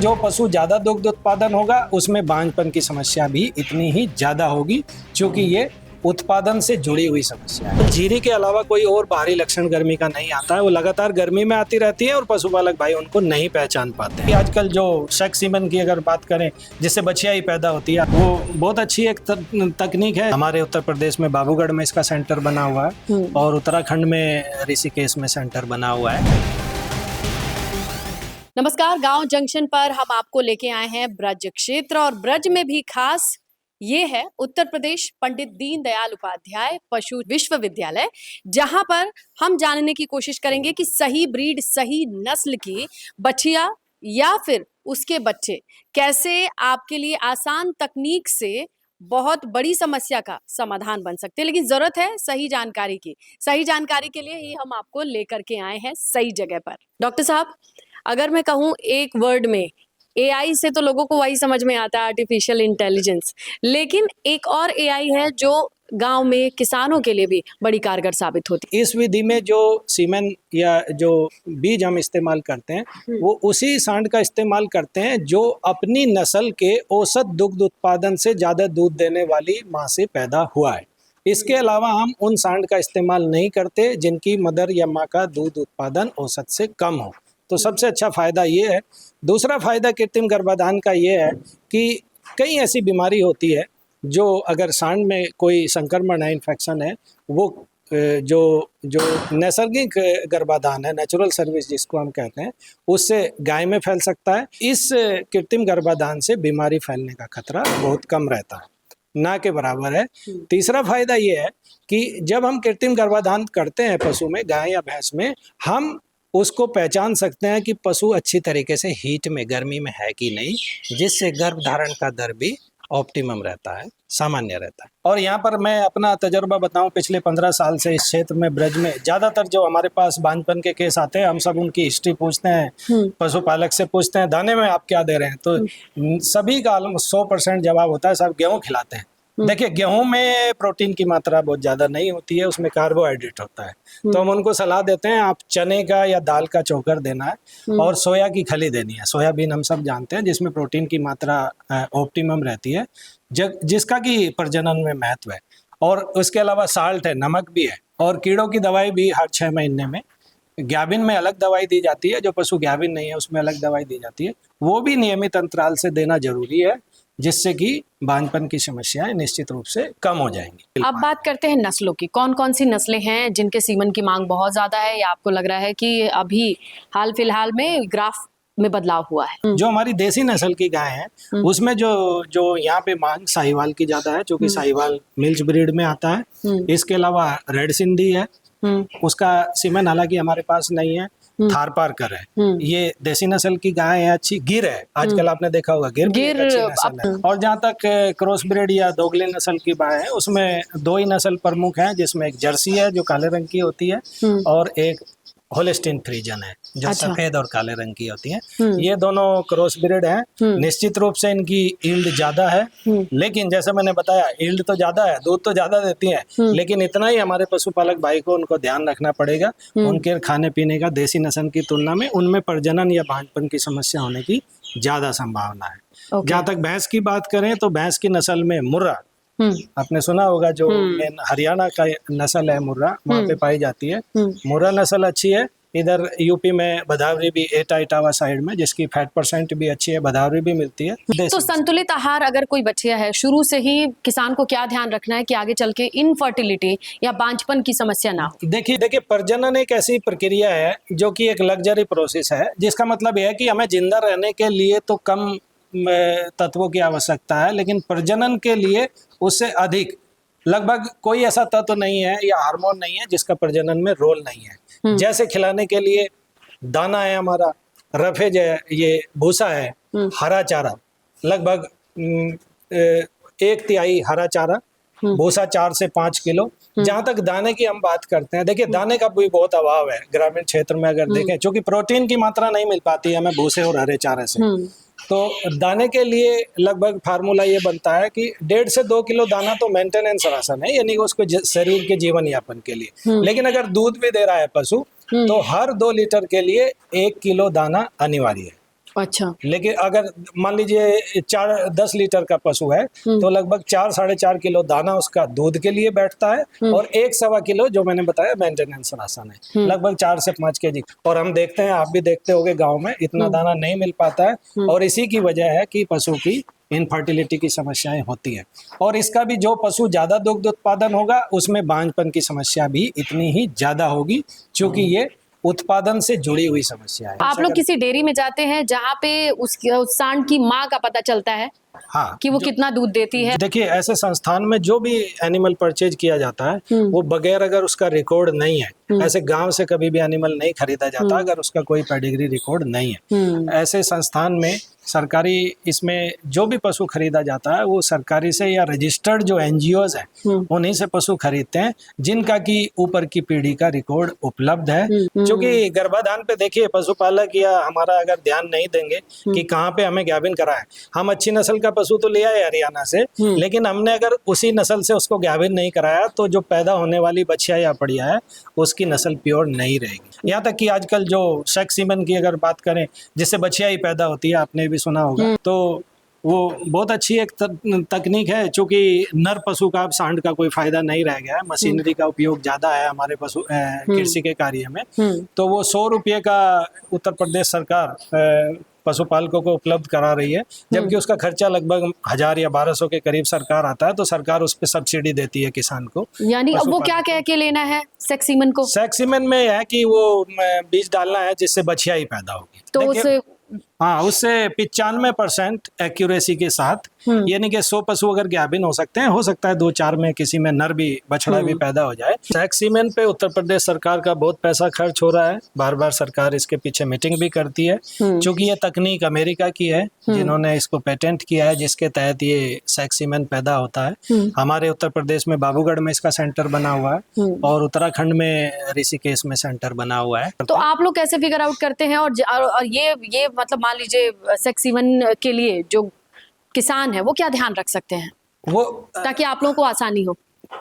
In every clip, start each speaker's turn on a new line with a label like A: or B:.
A: जो पशु ज्यादा दुग्ध उत्पादन होगा उसमें बांझपन की समस्या भी इतनी ही ज्यादा होगी, क्योंकि ये उत्पादन से जुड़ी हुई समस्या है। झीरी के अलावा कोई और बाहरी लक्षण गर्मी का नहीं आता है, वो लगातार गर्मी में आती रहती है और पशुपालक भाई उनको नहीं पहचान पाते हैं। आजकल जो शक सीमन की अगर बात करें जिससे बछिया ही पैदा होती है, वो बहुत अच्छी एक तकनीक है। हमारे उत्तर प्रदेश में बाबूगढ़ में इसका सेंटर बना हुआ है और उत्तराखंड में ऋषिकेश में सेंटर बना हुआ है।
B: नमस्कार, गांव जंक्शन पर हम आपको लेके आए हैं ब्रज क्षेत्र, और ब्रज में भी खास ये है उत्तर प्रदेश पंडित दीनदयाल उपाध्याय पशु विश्वविद्यालय, जहां पर हम जानने की कोशिश करेंगे कि सही ब्रीड, सही नस्ल की बछिया या फिर उसके बच्चे कैसे आपके लिए आसान तकनीक से बहुत बड़ी समस्या का समाधान बन सकते हैं। लेकिन जरूरत है सही जानकारी की। सही जानकारी के लिए ही हम आपको लेकर के आए हैं सही जगह पर। डॉक्टर साहब, अगर मैं कहूँ एक वर्ड में, एआई से तो लोगों को वही समझ में आता है, आर्टिफिशियल इंटेलिजेंस, लेकिन एक और एआई है जो गांव में किसानों के लिए भी बड़ी कारगर साबित होती है।
A: इस विधि में जो सीमेन या जो बीज हम इस्तेमाल करते हैं वो उसी सांड का इस्तेमाल करते हैं जो अपनी नस्ल के औसत दुग्ध उत्पादन से ज़्यादा दूध देने वाली माँ से पैदा हुआ है। इसके अलावा हम उन सांड का इस्तेमाल नहीं करते जिनकी मदर या माँ का दूध उत्पादन औसत से कम हो। तो सबसे अच्छा फ़ायदा ये है। दूसरा फ़ायदा कृत्रिम गर्भाधान का ये है कि कई ऐसी बीमारी होती है जो अगर सांड में कोई संक्रमण है, इन्फेक्शन है, वो जो नैसर्गिक गर्भाधान है, नेचुरल सर्विस जिसको हम कहते हैं, उससे गाय में फैल सकता है। इस कृत्रिम गर्भाधान से बीमारी फैलने का खतरा बहुत कम रहता है, ना के बराबर है। तीसरा फायदा ये है कि जब हम कृत्रिम गर्भाधान करते हैं पशु में, गाय या भैंस में, हम उसको पहचान सकते हैं कि पशु अच्छी तरीके से हीट में, गर्मी में है कि नहीं, जिससे गर्भ धारण का दर भी ऑप्टिमम रहता है, सामान्य रहता है। और यहाँ पर मैं अपना तजर्बा बताऊं, पिछले 15 साल से इस क्षेत्र में, ब्रज में, ज़्यादातर जो हमारे पास बांझपन के केस आते हैं, हम सब उनकी हिस्ट्री पूछते हैं, पशुपालक से पूछते हैं दाने में आप क्या दे रहे हैं, तो सभी का 100% जवाब होता है सब गेहूँ खिलाते हैं। देखिए, गेहूं में प्रोटीन की मात्रा बहुत ज़्यादा नहीं होती है, उसमें कार्बोहाइड्रेट होता है, तो हम उनको सलाह देते हैं आप चने का या दाल का चोकर देना है और सोया की खली देनी है। सोयाबीन हम सब जानते हैं जिसमें प्रोटीन की मात्रा ऑप्टिमम रहती है, जिसका कि प्रजनन में महत्व है। और उसके अलावा साल्ट है, नमक भी है, और कीड़ों की दवाई भी हर 6 महीने में। गाभिन में अलग दवाई दी जाती है, जो पशु गाभिन नहीं है उसमें अलग दवाई दी जाती है, वो भी नियमित अंतराल से देना जरूरी है, जिससे कि बांझपन की समस्याएं निश्चित रूप से कम हो जाएंगी।
B: अब बात करते हैं नस्लों की। कौन कौन सी नस्लें हैं जिनके सीमन की मांग बहुत ज्यादा है, या आपको लग रहा है कि अभी हाल फिलहाल में ग्राफ में बदलाव हुआ है?
A: जो हमारी देसी नस्ल की गाय है उसमें जो यहाँ पे मांग साहिवाल की ज्यादा है, क्योंकि साहिवाल मिल्च ब्रीड में आता है। इसके अलावा रेड सिंधी है, उसका सीमन हालांकि हमारे पास नहीं है। थारपारकर है, ये देसी नस्ल की गाय है, अच्छी। गिर है, आजकल आपने देखा होगा गिर अच्छी नस्ल है। और जहाँ तक क्रॉस ब्रीड या दोगले नस्ल की गाय है, उसमें 2 ही नस्ल प्रमुख हैं, जिसमें एक जर्सी है जो काले रंग की होती है और एक होलिस्टीन फ्रीजन है जो सफेद और काले रंग की होती है। ये दोनों क्रॉस ब्रीड हैं। निश्चित रूप से इनकी ईल्ड ज्यादा है, लेकिन जैसे मैंने बताया, ईल्ड तो ज्यादा है, दूध तो ज्यादा देती है, लेकिन इतना ही हमारे पशुपालक भाई को उनको ध्यान रखना पड़ेगा उनके खाने पीने का। देसी नस्ल की तुलना में उनमें प्रजनन या बांझपन की समस्या होने की ज्यादा संभावना है। जहाँ तक भैंस की बात करें तो भैंस की नस्ल में मुर्रा, आपने सुना होगा, जो हरियाणा का नस्ल है मुर्रा, वहाँ पे पाई जाती है। मुर्रा नस्ल अच्छी है। इधर यूपी में भदावरी भी, एटा इटावा साइड में, जिसकी फैट परसेंट भी अच्छी है, भदावरी भी मिलती है।
B: तो संतुलित आहार अगर कोई बच्चिया है, शुरू से ही किसान को क्या ध्यान रखना है कि आगे चल के इनफर्टिलिटी या बांझपन की समस्या ना हो?
A: देखिए, प्रजनन एक ऐसी प्रक्रिया है जो कि एक लग्जरी प्रोसेस है, जिसका मतलब यह है कि हमें जिंदा रहने के लिए तो कम तत्वों की आवश्यकता है, लेकिन प्रजनन के लिए उससे अधिक, लगभग कोई ऐसा तत्व नहीं है या हार्मोन नहीं है जिसका प्रजनन में रोल नहीं है। जैसे खिलाने के लिए दाना है हमारा, रफेज है, ये भूसा है, हरा चारा, लगभग 1/3 हरा चारा, भूसा 4 से 5 किलो। जहाँ तक दाने की हम बात करते हैं, देखिए दाने का भी बहुत अभाव है ग्रामीण क्षेत्र में अगर देखें, क्योंकि प्रोटीन की मात्रा नहीं मिल पाती है हमें भूसे और हरे चारे से। तो दाने के लिए लगभग फार्मूला ये बनता है कि 1.5 से 2 किलो दाना तो मेंटेनेंस राशन है, यानी उसको शरीर के जीवन यापन के लिए। लेकिन अगर दूध भी दे रहा है पशु, तो हर 2 लीटर के लिए 1 किलो दाना अनिवार्य है।
B: अच्छा।
A: लेकिन अगर मान लीजिए 4-10 लीटर का पशु है तो लगभग 4-4.5 किलो दाना उसका दूध के लिए बैठता है और 1-1.25 किलो जो मैंने बताया मेंटेनेंस राशन है, लगभग 4 से 5 केजी। और हम देखते हैं, आप भी देखते होंगे, गांव में इतना दाना नहीं मिल पाता है और इसी की वजह है कि पशु की इनफर्टिलिटी की समस्याएं होती हैं। और इसका भी जो पशु ज्यादा दुग्ध उत्पादन होगा उसमें बांझपन की समस्या भी इतनी ही ज्यादा होगी, क्योंकि ये उत्पादन से जुड़ी हुई समस्या है।
B: आप लोग किसी डेयरी में जाते हैं जहाँ पे उस सांड की माँ का पता चलता है
A: हाँ,
B: कि वो कितना दूध देती है?
A: देखिए, ऐसे संस्थान में जो भी एनिमल परचेज किया जाता है वो बगैर अगर उसका रिकॉर्ड नहीं है, ऐसे गांव से कभी भी एनिमल नहीं खरीदा जाता अगर उसका कोई पेडिग्री रिकॉर्ड नहीं है। ऐसे संस्थान में सरकारी, इसमें जो भी पशु खरीदा जाता है वो सरकारी से या रजिस्टर्ड जो एनजीओज हैं उन्हीं से पशु खरीदते हैं, जिनका की ऊपर की पीढ़ी का रिकॉर्ड उपलब्ध है। क्योंकि गर्भाधान पे देखिए, पशुपालक या हमारा अगर ध्यान नहीं देंगे कि कहाँ पे हमें गाभिन कराएं, हम अच्छी नस्ल का पशु तो ले आए हरियाणा से, लेकिन हमने अगर उसी नस्ल से उसको गाभिन नहीं कराया तो जो पैदा होने वाली बछिया या पड़िया है उसकी नस्ल प्योर नहीं रहेगी। यहाँ तक कि आजकल जो सेक्स सीमन की अगर बात करें, जिससे बछिया ही पैदा होती है, आपने भी सुना होगा, तो वो बहुत अच्छी एक तकनीक है। चूंकि नर पशु का, सांड का कोई फायदा नहीं रह गया है, मशीनरी का उपयोग ज्यादा है हमारे पशु कृषि के कार्य में, तो वो 100 रुपये का उत्तर प्रदेश सरकार पशुपालकों को उपलब्ध करा रही है, जबकि उसका खर्चा लगभग 1000 या 1200 के करीब सरकार आता है, तो सरकार उस पर सब्सिडी देती है किसान को।
B: यानी अब वो क्या कह के लेना है सेक्स सीमन को?
A: सेक्स सीमन में है कि वो बीज डालना है जिससे बछिया ही पैदा होगी,
B: तो उसे
A: हाँ, उससे 95% एक्यूरेसी के साथ, यानी कि 100 पशु अगर गाभिन हो सकते हैं, हो सकता है 2-4 में किसी में नर भी, बछड़ा भी पैदा हो जाए। सेक्स सीमेन पे उत्तर प्रदेश सरकार का बहुत पैसा खर्च हो रहा है, बार बार सरकार इसके पीछे मीटिंग भी करती है, क्योंकि ये तकनीक अमेरिका की है जिन्होंने इसको पेटेंट किया है, जिसके तहत ये सेक्स सीमेन पैदा होता है। हमारे उत्तर प्रदेश में बाबूगढ़ में इसका सेंटर बना हुआ है और उत्तराखंड में ऋषिकेश में सेंटर बना हुआ है।
B: तो आप लोग कैसे फिगर आउट करते हैं? और ये मतलब मान लीजिए सेक्स सीमन के लिए जो किसान है वो क्या ध्यान रख सकते हैं
A: वो,
B: ताकि आप लोगों को आसानी हो?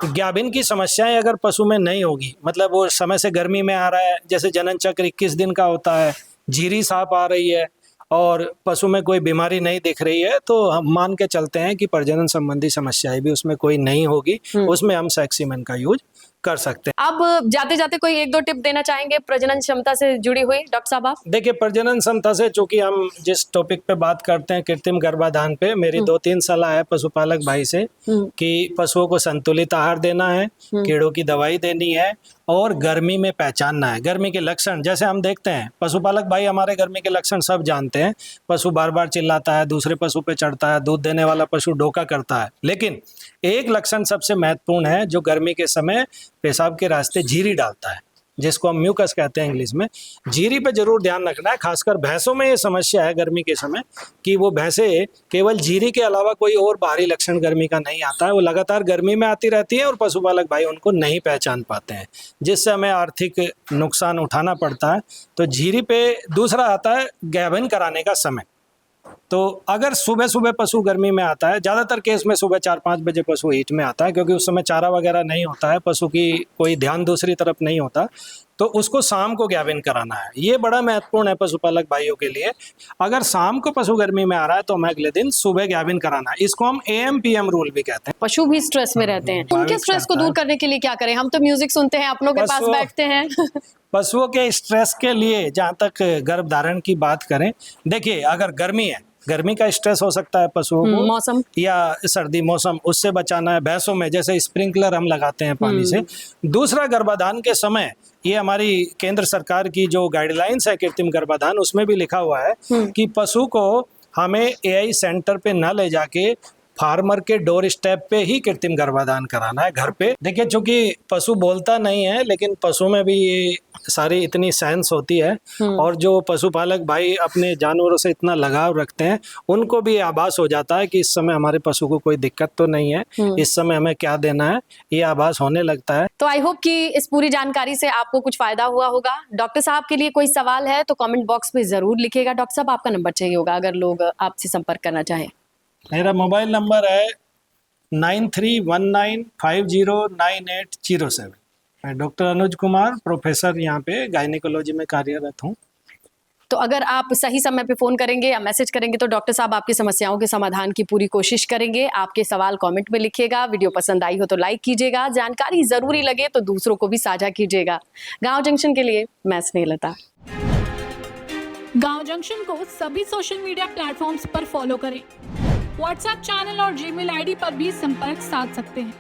A: गाभिन की समस्याएं अगर पशु में नहीं होगी, मतलब वो समय से गर्मी में आ रहा है, जैसे जनन चक्र 21 दिन का होता है, झीरी साफ आ रही है और पशु में कोई बीमारी नहीं दिख रही है, तो हम मान के चलते हैं कि प्रजनन संबंधी समस्याएं भी उसमें कोई नहीं होगी, उसमें हम सेक्स सीमन का यूज कर सकते हैं।
B: अब जाते जाते कोई 1-2 टिप देना चाहेंगे प्रजनन क्षमता से जुड़ी हुई, डॉक्टर साहब आप?
A: देखिए, प्रजनन क्षमता से, चूंकि हम जिस टॉपिक पे बात करते हैं कृत्रिम गर्भाधान पे, मेरी 2-3 सलाह है पशुपालक भाई से कि पशुओं को संतुलित आहार देना है, कीड़ों की दवाई देनी है और गर्मी में पहचानना है। गर्मी के लक्षण जैसे हम देखते हैं, पशुपालक भाई हमारे गर्मी के लक्षण सब जानते हैं। पशु बार बार चिल्लाता है, दूसरे पशु पे चढ़ता है, दूध देने वाला पशु डोका करता है, लेकिन एक लक्षण सबसे महत्वपूर्ण है जो गर्मी के समय पेशाब के रास्ते झीरी डालता है, जिसको हम म्यूकस कहते हैं इंग्लिश में। झीरी पे जरूर ध्यान रखना है, खासकर भैंसों में ये समस्या है गर्मी के समय कि वो भैंसे केवल झीरी के अलावा कोई और बाहरी लक्षण गर्मी का नहीं आता है, वो लगातार गर्मी में आती रहती है और पशुपालक भाई उनको नहीं पहचान पाते हैं, जिससे हमें आर्थिक नुकसान उठाना पड़ता है। तो झीरी पे दूसरा आता है गाभिन कराने का समय। तो अगर सुबह सुबह पशु गर्मी में आता है, ज़्यादातर केस में सुबह 4-5 बजे पशु हीट में आता है, क्योंकि उस समय चारा वगैरह नहीं होता है, पशु की कोई ध्यान दूसरी तरफ नहीं होता, तो उसको शाम को गाभिन कराना है। ये बड़ा महत्वपूर्ण है पशुपालक भाइयों के लिए। अगर शाम को पशु गर्मी में आ रहा है तो हमें अगले दिन सुबह गाभिन कराना है। इसको हम AM-PM रूल भी कहते हैं।
B: पशु भी स्ट्रेस में रहते हैं, उनके स्ट्रेस को दूर करने के लिए क्या करें? हम तो म्यूजिक सुनते हैं, अपनों के पास बैठते हैं।
A: पशुओं के स्ट्रेस के लिए जहाँ तक गर्भधारण की बात करें, देखिए, अगर गर्मी है, गर्मी का स्ट्रेस हो सकता है पशुओं को,
B: मौसम
A: या सर्दी मौसम, उससे बचाना है। भैंसों में जैसे स्प्रिंकलर हम लगाते हैं पानी से। दूसरा, गर्भाधान के समय, ये हमारी केंद्र सरकार की जो गाइडलाइंस है कृत्रिम गर्भाधान, उसमें भी लिखा हुआ है कि पशु को हमें AI सेंटर पे न ले जाके फार्मर के डोर स्टेप पे ही कृत्रिम गर्भाधान कराना है, घर पे। देखिए, चूंकि पशु बोलता नहीं है, लेकिन पशु में भी ये सारी इतनी सेंस होती है, और जो पशुपालक भाई अपने जानवरों से इतना लगाव रखते हैं, उनको भी आभास हो जाता है कि इस समय हमारे पशु को कोई दिक्कत तो नहीं है, इस समय हमें क्या देना है, ये आभास होने लगता है।
B: तो आई होप कि इस पूरी जानकारी से आपको कुछ फायदा हुआ होगा। डॉक्टर साहब के लिए कोई सवाल है तो कमेंट बॉक्स में जरूर लिखिएगा। डॉक्टर साहब, आपका नंबर चाहिए होगा अगर लोग आपसे संपर्क करना चाहें।
A: मेरा मोबाइल नंबर है 9319509807। मैं डॉक्टर अनुज कुमार, प्रोफेसर यहाँ पे गायनिकोलॉजी में कार्यरत हूँ।
B: तो अगर आप सही समय पे फ़ोन करेंगे या मैसेज करेंगे तो डॉक्टर साहब आपकी समस्याओं के समाधान की पूरी कोशिश करेंगे। आपके सवाल कमेंट में लिखिएगा, वीडियो पसंद आई हो तो लाइक कीजिएगा, जानकारी ज़रूरी लगे तो दूसरों को भी साझा कीजिएगा। गांव जंक्शन के लिए मैं स्नेहलता।
C: गांव जंक्शन को सभी सोशल मीडिया प्लेटफॉर्म्स पर फॉलो करें। व्हाट्सएप चैनल और जीमेल आईडी पर भी संपर्क साध सकते हैं।